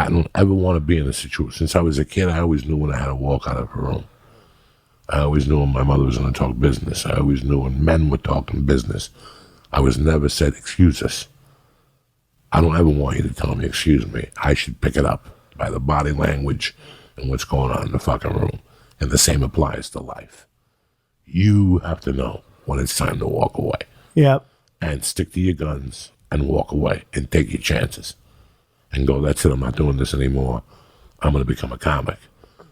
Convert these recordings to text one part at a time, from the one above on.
I don't ever want to be in a situation. Since I was a kid, I always knew when I had to walk out of a room. I always knew when my mother was going to talk business. I always knew when men were talking business. I was never said, excuse us. I don't ever want you to tell me, excuse me. I should pick it up by the body language and what's going on in the fucking room. And the same applies to life. You have to know when it's time to walk away. Yep. And stick to your guns and walk away and take your chances. And go, that's it, I'm not doing this anymore. I'm going to become a comic.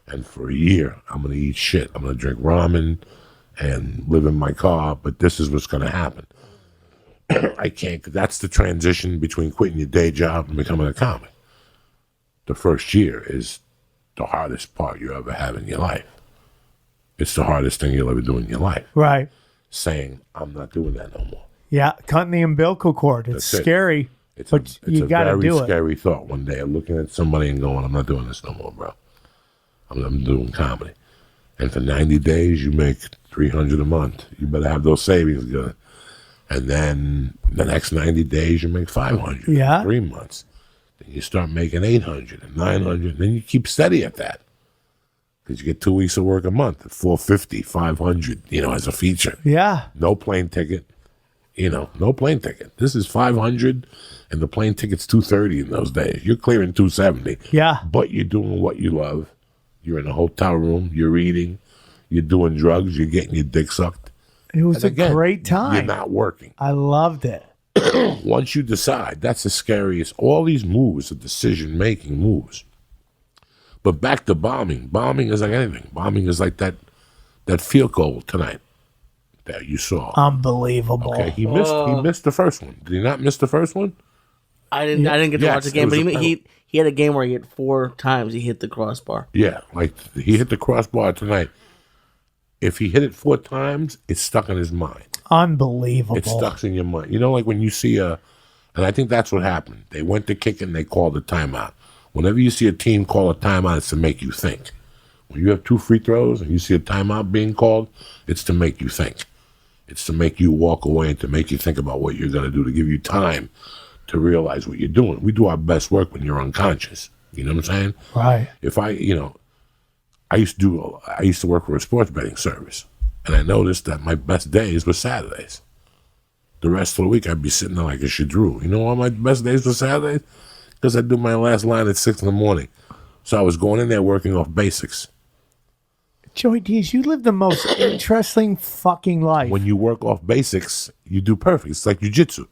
And for a year, I'm going to eat shit. I'm going to drink ramen and live in my car, but this is what's going to happen. I can't, that's the transition between quitting your day job and becoming a comic. The first year is the hardest part you ever have in your life. It's the hardest thing you'll ever do in your life. Right. Saying, I'm not doing that no more. Yeah, cutting the umbilical cord. It's scary, but you got to do it. It's a very scary thought one day, looking at somebody and going, I'm not doing this no more, bro. I'm doing comedy. And for 90 days, you make $300 a month. You better have those savings good. And then the next 90 days, you make $500. Yeah. 3 months. Then you start making $800 and $900. Then you keep steady at that. Because you get 2 weeks of work a month at $450, $500, as a feature. Yeah. No plane ticket. No plane ticket. This is $500, and the plane ticket's $230 in those days. You're clearing $270. Yeah. But you're doing what you love. You're in a hotel room. You're eating. You're doing drugs. You're getting your dick sucked. It was a great time. You're not working. I loved it. Once you decide, that's the scariest. All these moves are decision-making moves. But back to bombing. Bombing is like anything. Bombing is like that field goal tonight that you saw. Unbelievable. Okay, he missed the first one. Did he not miss the first one? I didn't get to watch the game, but he had a game where he hit 4 times. He hit the crossbar. Yeah, like he hit the crossbar tonight. If he hit it 4 times, it's stuck in his mind. Unbelievable. It's stuck in your mind. Like when you see and I think that's what happened. They went to kick and they called a timeout. Whenever you see a team call a timeout, it's to make you think. When you have 2 free throws and you see a timeout being called, it's to make you think. It's to make you walk away and to make you think about what you're going to do, to give you time to realize what you're doing. We do our best work when you're unconscious. You know what I'm saying? Right. If I used to work for a sports betting service, and I noticed that my best days were Saturdays. The rest of the week, I'd be sitting there like a shadru. You know why my best days were Saturdays? Because I do my last line at 6 in the morning. So I was going in there working off basics. Joey Diaz, you live the most interesting fucking life. When you work off basics, you do perfect. It's like jiu-jitsu.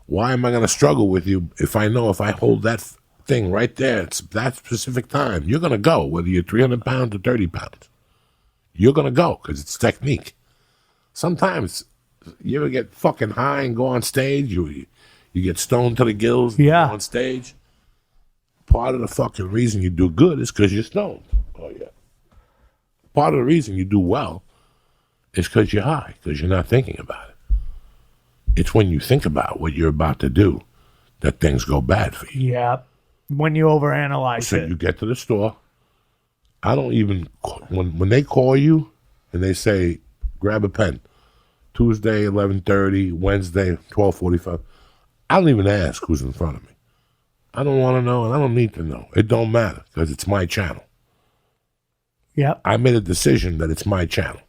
Why am I going to struggle with you if I know if I hold that thing right there, it's that specific time, you're going to go, whether you're 300 pounds or 30 pounds. You're going to go because it's technique. Sometimes you ever get fucking high and go on stage, you get stoned to the gills and go on stage. Part of the fucking reason you do good is because you're stoned. Oh, yeah. Part of the reason you do well is because you're high, because you're not thinking about it. It's when you think about what you're about to do that things go bad for you. Yeah. When you overanalyze it. So you get to the store. I don't even, when they call you and they say, grab a pen, Tuesday, 11:30, Wednesday, 12:45, I don't even ask who's in front of me. I don't want to know, and I don't need to know. It don't matter, because it's my channel. Yeah. I made a decision that it's my channel.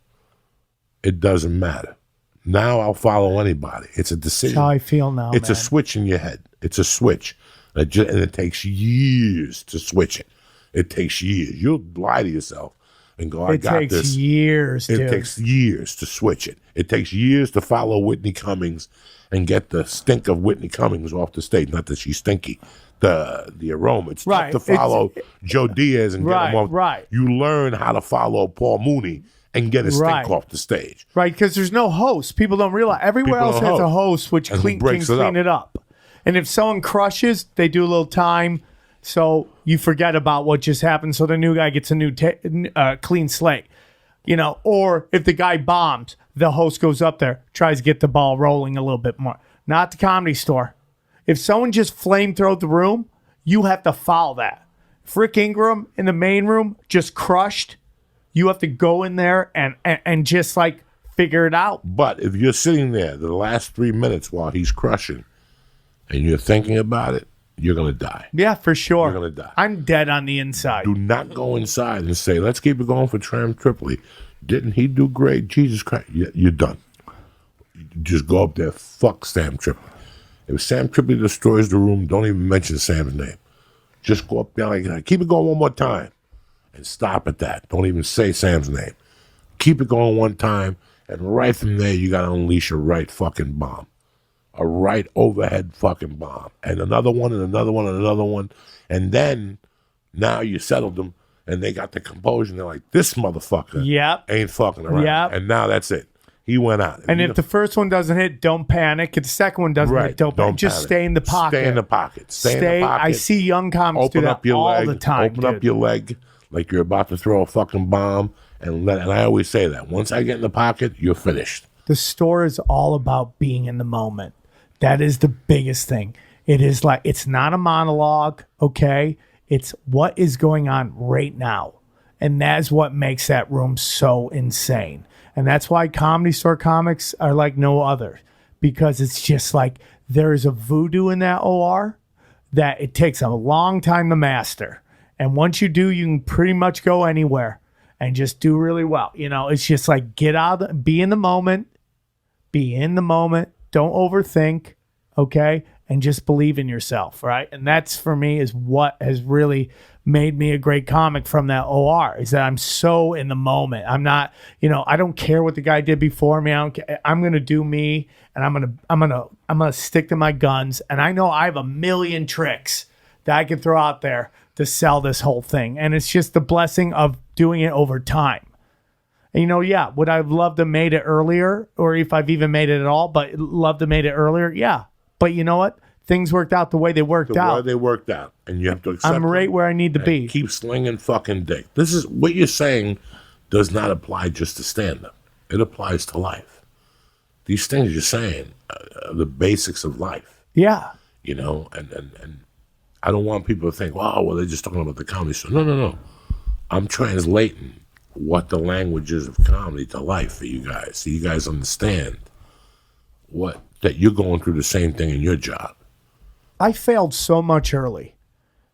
It doesn't matter. Now I'll follow anybody. It's a decision. That's how I feel now, It's man. a switch in your head. It's a switch. And it takes years to switch it. It takes years. You'll lie to yourself and go, I got this. It takes years, dude. It takes years to switch it. It takes years to follow Whitney Cummings and get the stink of Whitney Cummings off the stage. Not that she's stinky. The aroma. It's tough to follow Joe Diaz and get him off. Right. You learn how to follow Paul Mooney and get his stink off the stage. Right, because there's no host. People don't realize. Everywhere else has a host, which can clean it up. And if someone crushes, they do a little time, so you forget about what just happened. So the new guy gets a new clean slate, Or if the guy bombs, the host goes up there, tries to get the ball rolling a little bit more. Not the Comedy Store. If someone just flamethrowed the room, you have to follow that. If Rick Ingram in the main room just crushed, you have to go in there and just figure it out. But if you're sitting there the last 3 minutes while he's crushing, and you're thinking about it, you're going to die. Yeah, for sure. You're going to die. I'm dead on the inside. Do not go inside and say, let's keep it going for SAM Tripoli. Didn't he do great? Jesus Christ. You're done. Just go up there, fuck SAM Tripoli. If SAM Tripoli destroys the room, don't even mention Sam's name. Just go up there like, keep it going one more time. And stop at that. Don't even say Sam's name. Keep it going one time, and right from there, you got to unleash a right fucking bomb. A right overhead fucking bomb. And another one, and another one, and another one. And then, now you settled them, and they got the composure, and they're like, this motherfucker ain't fucking around. Yep. And now that's it. He went out. And if the first one doesn't hit, don't panic. If the second one doesn't hit, don't panic. Just stay in the pocket. Stay in the pocket. Stay in the pocket. I see young comics do that all the time. Open up your leg like you're about to throw a fucking bomb. And I always say that. Once I get in the pocket, you're finished. The store is all about being in the moment. That is the biggest thing. It is like, it's not a monologue, okay? It's what is going on right now. And that's what makes that room so insane. And that's why Comedy Store comics are like no other. Because it's just like, there is a voodoo in that OR that it takes a long time to master. And once you do, you can pretty much go anywhere and just do really well. You know, it's just like, get out, be in the moment. Be in the moment. Don't overthink, okay? And just believe in yourself, right? And that's, for me, is what has really made me a great comic from that OR, is that I'm so in the moment. I'm not, I don't care what the guy did before me. I don't care. I'm going to do me, and I'm going to stick to my guns. And I know I have a million tricks that I can throw out there to sell this whole thing. And it's just the blessing of doing it over time. And, would I have loved to have made it earlier, or if I've even made it at all, but loved to have made it earlier? Yeah. But you know what? Things worked out the way they worked out. The way they worked out. And you have to accept I'm right where I need to be. Keep slinging fucking dick. This is what you're saying does not apply just to stand-up. It applies to life. These things you're saying are the basics of life. Yeah. And I don't want people to think, well, they're just talking about the comedy show. No. I'm translating what the language is of comedy to life for you guys, so you guys understand that you're going through the same thing in your job. I failed so much early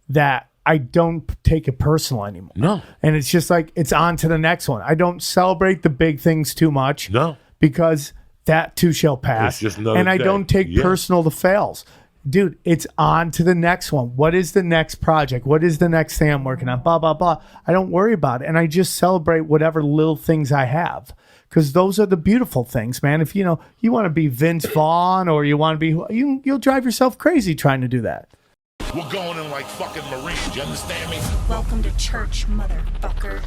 that I don't take it personal anymore. No. And it's just like, it's on to the next one. I don't celebrate the big things too much. No. Because that too shall pass. It's just another and I day. don't take personal the fails. Dude, it's on to the next one. What is the next project? What is the next thing I'm working on? Blah, blah, blah. I don't worry about it. And I just celebrate whatever little things I have. Because those are the beautiful things, man. If you want to be Vince Vaughn, or you want to be, you'll drive yourself crazy trying to do that. We're going in like fucking Marines. You understand me? Welcome to church, motherfucker.